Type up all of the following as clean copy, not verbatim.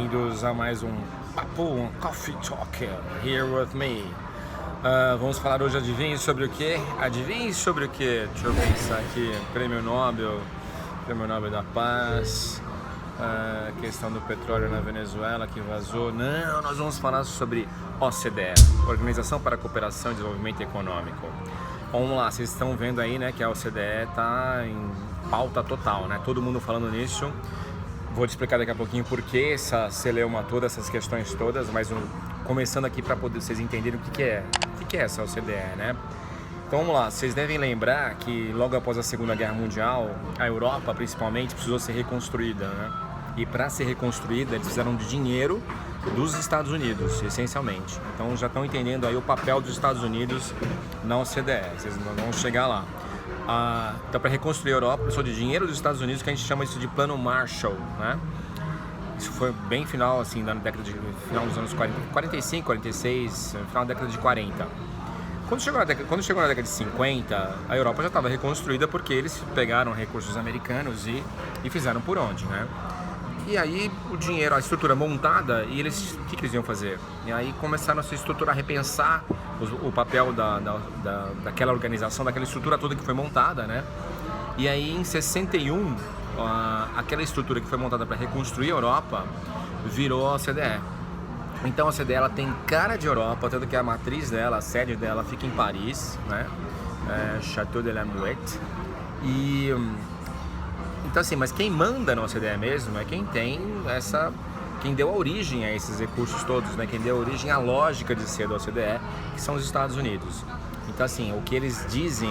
bem-vindos a mais um Papo, um Coffee Talk here with me. Vamos falar hoje, adivinhe sobre o quê? Adivinhe sobre o quê? Deixa eu pensar aqui, Prêmio Nobel da Paz, questão do petróleo na Venezuela que vazou. Não, nós vamos falar sobre OCDE, Organização para a Cooperação e Desenvolvimento Econômico. Vamos lá, vocês estão vendo aí, né, que a OCDE está em pauta total, né? Todo mundo falando nisso. Vou te explicar daqui a pouquinho por que essa celeuma toda, essas questões todas, mas começando aqui para poder vocês entenderem o que é essa OCDE, né? Então vamos lá, vocês devem lembrar que logo após a Segunda Guerra Mundial, a Europa principalmente precisou ser reconstruída, né? E para ser reconstruída, eles precisaram de dinheiro dos Estados Unidos, essencialmente. Então já estão entendendo aí o papel dos Estados Unidos na OCDE, vocês vão chegar lá. Então, para reconstruir a Europa, precisou de dinheiro dos Estados Unidos, que a gente chama isso de Plano Marshall, né? Isso foi bem final, assim, final dos anos 45, 46, final da década de 40. Quando chegou na década de 50, a Europa já estava reconstruída porque eles pegaram recursos americanos e fizeram por onde, né? E aí o dinheiro, a estrutura montada, e o que eles iam fazer? E aí começaram a se estruturar, a repensar o papel daquela organização, daquela estrutura toda que foi montada, né? E aí em 61, aquela estrutura que foi montada para reconstruir a Europa virou a OCDE. Então a OCDE ela tem cara de Europa, tanto que a matriz dela, a sede dela fica em Paris, né? Château de la Mouette. Então assim, mas quem manda na OCDE mesmo é quem deu a origem a esses recursos todos, né? Quem deu a origem à lógica de ser da OCDE, que são os Estados Unidos. Então assim, o que eles dizem,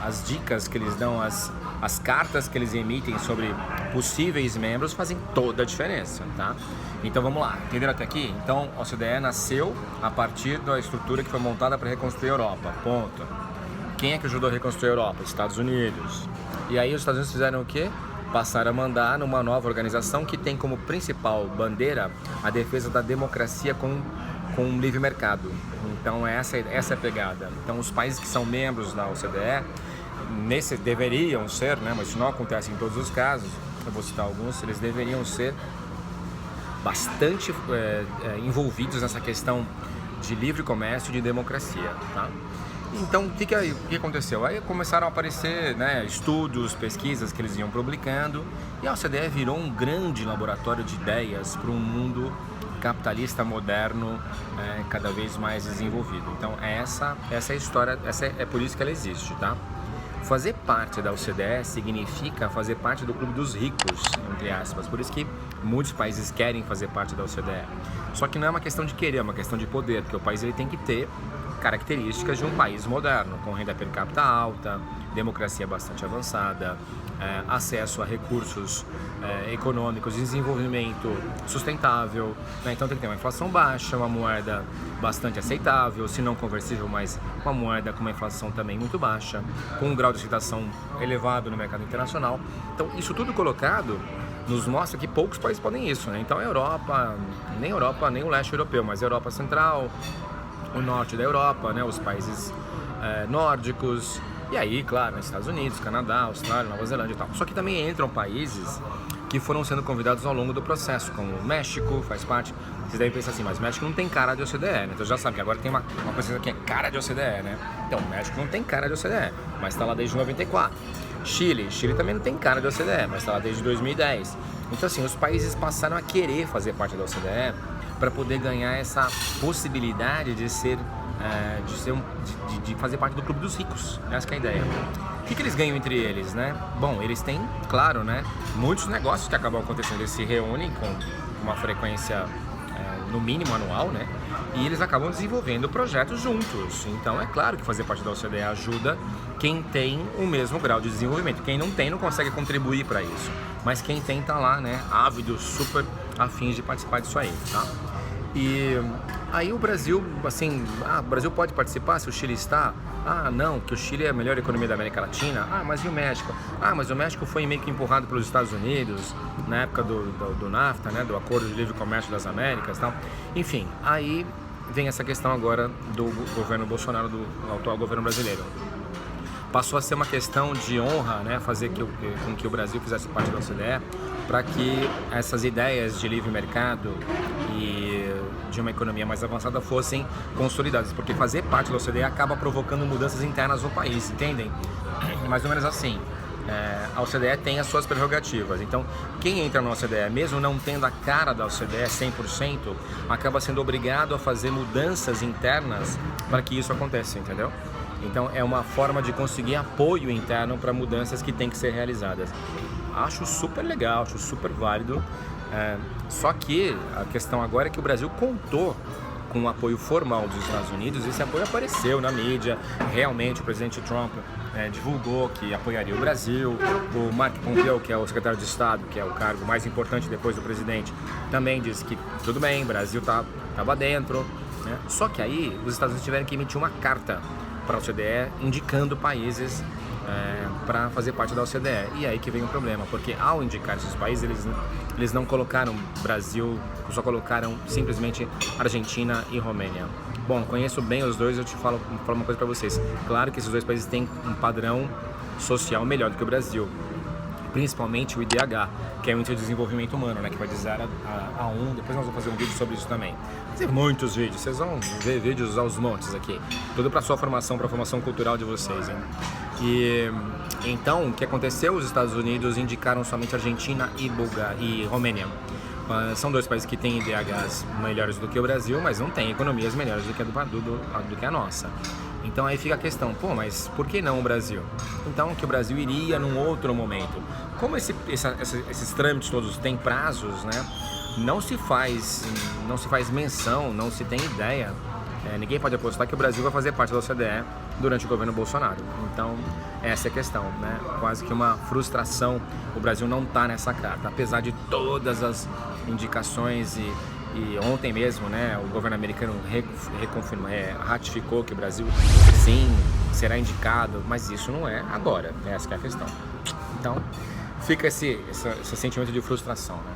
as dicas que eles dão, as cartas que eles emitem sobre possíveis membros fazem toda a diferença, tá? Então vamos lá, entenderam até aqui? Então a OCDE nasceu a partir da estrutura que foi montada para reconstruir a Europa, ponto. Quem é que ajudou a reconstruir a Europa? Estados Unidos. E aí os Estados Unidos fizeram o quê? Passaram a mandar numa nova organização que tem como principal bandeira a defesa da democracia com livre mercado. Então essa é a pegada. Então os países que são membros da OCDE, deveriam ser, né? Mas isso não acontece em todos os casos, eu vou citar alguns, eles deveriam ser bastante envolvidos nessa questão de livre comércio e de democracia, tá? Então, o que aconteceu? Aí começaram a aparecer, né, estudos, pesquisas que eles iam publicando, e a OCDE virou um grande laboratório de ideias para um mundo capitalista moderno, cada vez mais desenvolvido. Então, essa é a história, é por isso que ela existe, tá? Fazer parte da OCDE significa fazer parte do clube dos ricos, entre aspas. Por isso que muitos países querem fazer parte da OCDE. Só que não é uma questão de querer, é uma questão de poder, porque o país ele tem que ter características de um país moderno, com renda per capita alta, democracia bastante avançada, acesso a recursos econômicos, desenvolvimento sustentável, né? Então tem que ter uma inflação baixa, uma moeda bastante aceitável, se não conversível, mas uma moeda com uma inflação também muito baixa, com um grau de aceitação elevado no mercado internacional. Então isso tudo colocado nos mostra que poucos países podem isso, né? Então a Europa, nem o leste europeu, mas a Europa Central, o norte da Europa, né, os países nórdicos, e aí, claro, Estados Unidos, Canadá, Austrália, Nova Zelândia e tal. Só que também entram países que foram sendo convidados ao longo do processo, como o México, faz parte. Vocês devem pensar assim, mas o México não tem cara de OCDE, né? Então já sabe que agora tem uma coisa que é cara de OCDE, né? Então o México não tem cara de OCDE, mas está lá desde 94. Chile também não tem cara de OCDE, mas está lá desde 2010. Então assim, os países passaram a querer fazer parte da OCDE para poder ganhar essa possibilidade de fazer parte do clube dos ricos. Essa que é a ideia. O que eles ganham entre eles, né? Bom, eles têm, claro, né, muitos negócios que acabam acontecendo. Eles se reúnem com uma frequência no mínimo anual, né? E eles acabam desenvolvendo projetos juntos. Então é claro que fazer parte da OCDE ajuda quem tem o mesmo grau de desenvolvimento. Quem não tem não consegue contribuir para isso. Mas quem tem tá lá, né, ávido, super afins de participar disso aí, tá? E aí o Brasil, assim, o Brasil pode participar se o Chile está? Não, que o Chile é a melhor economia da América Latina. Mas e o México? Mas o México foi meio que empurrado pelos Estados Unidos na época do NAFTA, né, do Acordo de Livre Comércio das Américas e tal. Enfim, aí vem essa questão agora do governo Bolsonaro, do atual governo brasileiro. passou a ser uma questão de honra, né, fazer com que o Brasil fizesse parte da OCDE, para que essas ideias de livre mercado e de uma economia mais avançada fossem consolidadas, porque fazer parte da OCDE acaba provocando mudanças internas no país, entendem? Mais ou menos assim. A OCDE tem as suas prerrogativas, então quem entra na OCDE, mesmo não tendo a cara da OCDE 100%, acaba sendo obrigado a fazer mudanças internas para que isso aconteça, entendeu? Então é uma forma de conseguir apoio interno para mudanças que têm que ser realizadas. Acho super legal, acho super válido, só que a questão agora é que o Brasil contou com o apoio formal dos Estados Unidos. Esse apoio apareceu na mídia, realmente o presidente Trump divulgou que apoiaria o Brasil. O Mark Pompeo, que é o secretário de Estado, que é o cargo mais importante depois do presidente, também disse que tudo bem, o Brasil estava dentro, né? Só que aí os Estados Unidos tiveram que emitir uma carta para a OCDE indicando países para fazer parte da OCDE. E aí que vem o problema, porque ao indicar esses países, eles não colocaram Brasil, só colocaram simplesmente Argentina e Romênia. Bom, conheço bem os dois, eu te falo uma coisa para vocês. Claro que esses dois países têm um padrão social melhor do que o Brasil, principalmente o IDH, que é o Índice de Desenvolvimento Humano, né, que vai de 0 a 1. Depois nós vamos fazer um vídeo sobre isso também. Tem muitos vídeos, vocês vão ver vídeos aos montes aqui, tudo para sua formação, para a formação cultural de vocês, hein? E então, o que aconteceu? Os Estados Unidos indicaram somente Argentina e Romênia. São dois países que têm IDHs melhores do que o Brasil, mas não têm economias melhores do que a nossa. Então aí fica a questão, mas por que não o Brasil? Então que o Brasil iria num outro momento. Como esses trâmites todos têm prazos, né? Não se faz menção, não se tem ideia. Ninguém pode apostar que o Brasil vai fazer parte da OCDE durante o governo Bolsonaro. Então, essa é a questão, né? Quase que uma frustração o Brasil não está nessa carta, apesar de todas as indicações e ontem mesmo, né, o governo americano ratificou que o Brasil, sim, será indicado, mas isso não é agora, essa que é a questão. Então, fica esse sentimento de frustração, né?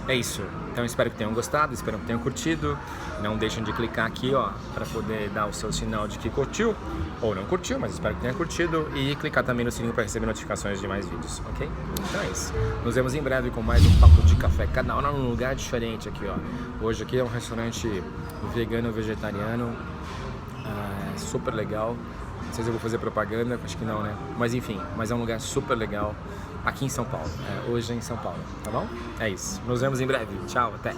É isso. Então espero que tenham gostado, espero que tenham curtido. Não deixem de clicar aqui, ó, para poder dar o seu sinal de que curtiu ou não curtiu, mas espero que tenha curtido, e clicar também no sininho para receber notificações de mais vídeos, ok? Então é isso. Nos vemos em breve com mais um Papo de Café, cada hora num lugar diferente aqui, ó. Hoje aqui é um restaurante vegano vegetariano, super legal. Não sei se eu vou fazer propaganda, acho que não, né? Mas enfim, é um lugar super legal aqui em São Paulo, hoje em São Paulo, tá bom? É isso, nos vemos em breve, tchau, até!